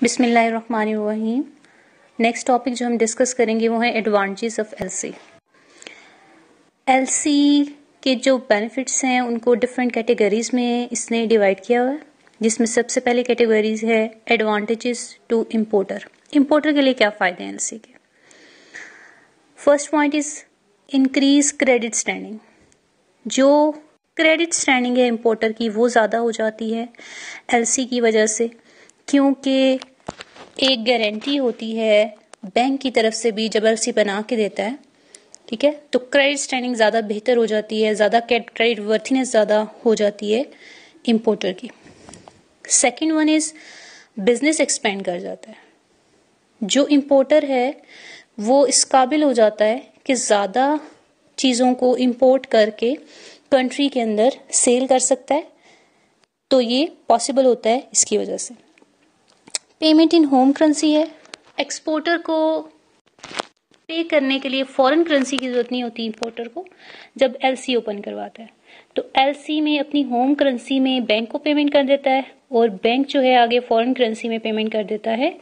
बिस्मिल्लाहिर्रहमानिर्रहीम। Next topic जो हम डिस्कस करेंगे वो है एडवांटेजेस ऑफ एलसी। एलसी के जो बेनिफिट्स हैं उनको डिफरेंट कैटेगरीज में इसने डिवाइड किया हुआ है, जिसमें सबसे पहले कैटेगरीज है एडवांटेजेस टू इम्पोर्टर। इम्पोर्टर के लिए क्या फायदे हैं एलसी के? First point is increase credit standing. जो क्रेडिट स्टैंडिंग है इम्पोर्टर की वो ज़्यादा हो जाती है एलसी की वजह से, क्योंकि एक गारंटी होती है बैंक की तरफ से भी जब एलसी बना के देता है, ठीक है, तो क्रेडिट स्टैंडिंग ज़्यादा बेहतर हो जाती है, ज़्यादा क्रेडिट वर्थीनेस ज़्यादा हो जाती है इम्पोर्टर की। Second one is business expand कर जाता है। जो इम्पोर्टर है वो इस काबिल हो जाता है कि ज़्यादा चीज़ों को इम्पोर्ट करके कंट्री के अंदर सेल कर सकता है, तो ये पॉसिबल होता है इसकी वजह से। पेमेंट इन होम करेंसी है। एक्सपोर्टर को पे करने के लिए फॉरेन करेंसी की जरूरत नहीं होती इम्पोर्टर को जब एलसी ओपन करवाता है, तो एलसी में अपनी होम करेंसी में बैंक को पेमेंट कर देता है और बैंक जो है आगे फॉरेन करेंसी में पेमेंट कर देता है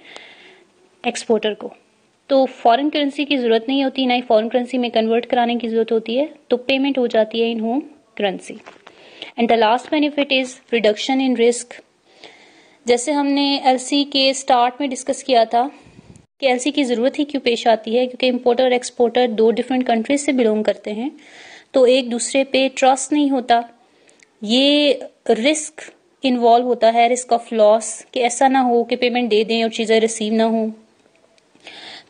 एक्सपोर्टर को। तो फॉरेन करेंसी की जरूरत नहीं होती, ना ही फॉरेन करेंसी में कन्वर्ट कराने की जरूरत होती है, तो पेमेंट हो जाती है in home currency. And the last benefit is reduction in risk. जैसे हमने एलसी के स्टार्ट में डिस्कस किया था कि एलसी की ज़रूरत ही क्यों पेश आती है, क्योंकि इम्पोर्टर और एक्सपोर्टर दो डिफरेंट कंट्रीज से बिलोंग करते हैं, तो एक दूसरे पे ट्रस्ट नहीं होता। ये रिस्क इन्वॉल्व होता है, रिस्क ऑफ लॉस, कि ऐसा ना हो कि पेमेंट दे दें और चीज़ें रिसीव ना हो,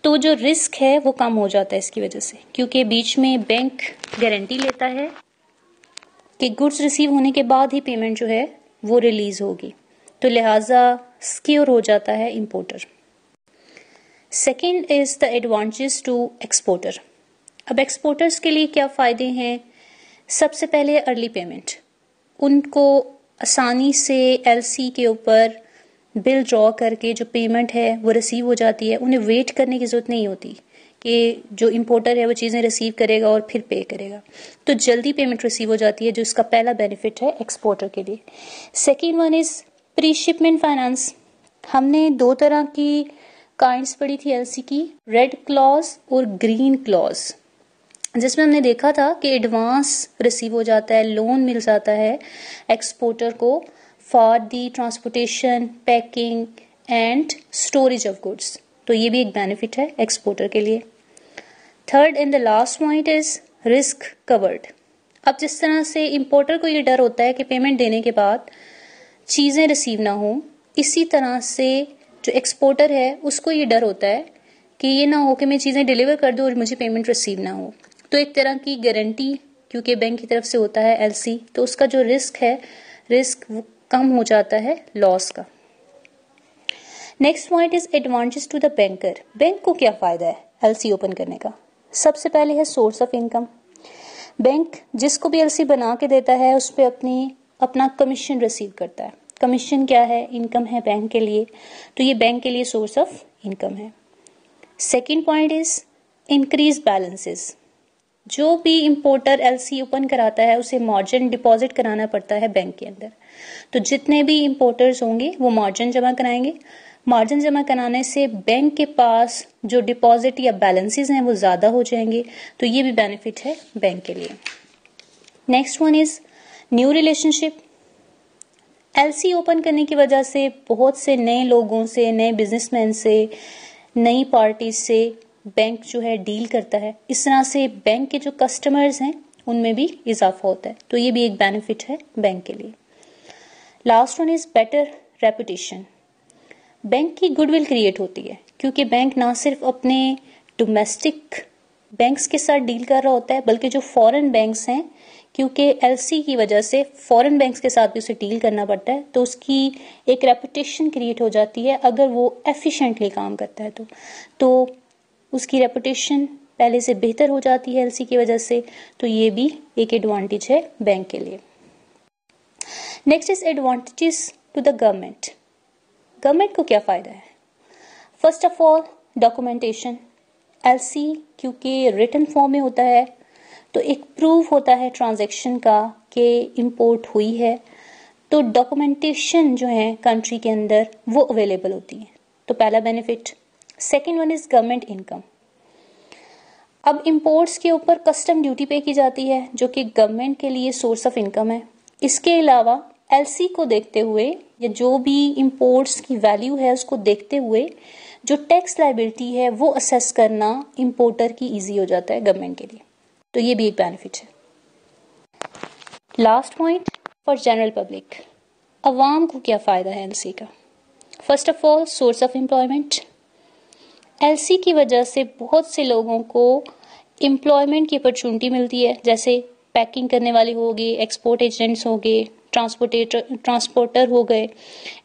तो जो रिस्क है वो कम हो जाता है इसकी वजह से, क्योंकि बीच में बैंक गारंटी लेता है कि गुड्स रिसीव होने के बाद ही पेमेंट जो है वो रिलीज होगी, तो लिहाजा सिक्योर हो जाता है importer. Second is the advantage to exporter. अब एक्सपोर्टर्स के लिए क्या फायदे हैं? सबसे पहले अर्ली पेमेंट। उनको आसानी से एलसी के ऊपर बिल ड्रॉ करके जो पेमेंट है वो रिसीव हो जाती है। उन्हें वेट करने की जरूरत नहीं होती कि जो इम्पोर्टर है वो चीज़ें रिसीव करेगा और फिर पे करेगा, तो जल्दी पेमेंट रिसीव हो जाती है, जो इसका पहला बेनिफिट है एक्सपोर्टर के लिए। Second one is pre shipment finance. हमने दो तरह की काइंड्स पढ़ी थी एलसी की, रेड क्लॉज और ग्रीन क्लॉज, जिसमें हमने देखा था कि एडवांस रिसीव हो जाता है, लोन मिल जाता है एक्सपोर्टर को for the transportation, packing and storage of goods, तो ये भी एक बेनिफिट है एक्सपोर्टर के लिए। Third and the last point is risk covered. अब जिस तरह से इम्पोर्टर को ये डर होता है कि पेमेंट देने के बाद चीज़ें रिसीव ना हो, इसी तरह से जो एक्सपोर्टर है उसको ये डर होता है कि ये ना हो कि मैं चीज़ें डिलीवर कर दूँ और मुझे पेमेंट रिसीव ना हो, तो एक तरह की गारंटी क्योंकि बैंक की तरफ से होता है एलसी, तो उसका जो रिस्क है, रिस्क कम हो जाता है लॉस का। Next point is advantage to the banker. Bank को क्या फायदा है एलसी ओपन करने का? सबसे पहले है सोर्स ऑफ इनकम। बैंक जिसको भी एलसी बना के देता है उस पर अपना कमीशन रिसीव करता है। कमीशन क्या है? इनकम है बैंक के लिए, तो ये बैंक के लिए सोर्स ऑफ इनकम है। Second point is increase balances. जो भी इम्पोर्टर एलसी ओपन कराता है उसे मार्जिन डिपॉजिट कराना पड़ता है बैंक के अंदर, तो जितने भी इम्पोर्टर्स होंगे वो मार्जिन जमा कराएंगे। मार्जिन जमा कराने से बैंक के पास जो डिपॉजिट या बैलेंसेस हैं वो ज़्यादा हो जाएंगे, तो ये भी बेनिफिट है बैंक के लिए। Next one is new relationship. LC open करने की वजह से बहुत से नए लोगों से, नए बिजनेसमैन से, नई पार्टी से बैंक जो है डील करता है। इस तरह से बैंक के जो कस्टमर्स हैं उनमें भी इजाफा होता है, तो ये भी एक बेनिफिट है बैंक के लिए। Last one is better reputation. Bank की गुडविल क्रिएट होती है, क्योंकि बैंक ना सिर्फ अपने डोमेस्टिक बैंक्स के साथ डील कर रहा होता है, बल्कि जो फॉरेन बैंक्स हैं, क्योंकि एलसी की वजह से फॉरेन बैंक्स के साथ भी उसे डील करना पड़ता है, तो उसकी एक रेपुटेशन क्रिएट हो जाती है अगर वो एफिशिएंटली काम करता है तो उसकी रेपुटेशन पहले से बेहतर हो जाती है एलसी की वजह से, तो ये भी एक एडवांटेज है बैंक के लिए। Next is advantages to the government. Government को क्या फायदा है? First of all documentation. LC क्योंकि रिटन फॉर्म में होता है, तो एक प्रूफ होता है ट्रांजैक्शन का कि इंपोर्ट हुई है, तो डॉक्यूमेंटेशन जो है कंट्री के अंदर वो अवेलेबल होती है। तो पहला benefit. Second one is government income. अब इंपोर्ट्स के ऊपर कस्टम ड्यूटी पे की जाती है जो कि गवर्नमेंट के लिए सोर्स ऑफ इनकम है। इसके अलावा एलसी को देखते हुए या जो भी इंपोर्ट्स की वैल्यू है उसको देखते हुए जो टैक्स लायबिलिटी है वो असेस करना इंपोर्टर की इजी हो जाता है गवर्नमेंट के लिए, तो ये भी एक बेनिफिट है। Last point for general public, अवाम को क्या फायदा है एलसी का। First of all source of employment. LC की वजह से बहुत से लोगों को एम्प्लॉयमेंट की अपॉर्चुनिटी मिलती है, जैसे पैकिंग करने वाले हो गए, एक्सपोर्ट एजेंट्स हो गए, ट्रांसपोर्टर हो गए,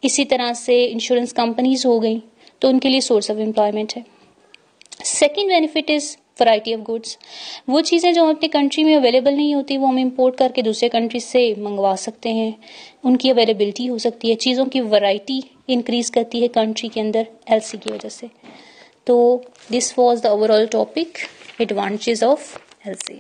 इसी तरह से इंश्योरेंस कंपनीज हो गई, तो उनके लिए सोर्स ऑफ एम्प्लॉयमेंट है। Second benefit is variety of goods. वो चीज़ें जो अपने कंट्री में अवेलेबल नहीं होती वो हम इंपोर्ट करके दूसरे कंट्री से मंगवा सकते हैं, उनकी अवेलेबिलिटी हो सकती है, चीज़ों की वैरायटी इंक्रीज करती है कंट्री के अंदर एलसी की वजह से। तो this was the overall topic, advantages of LC.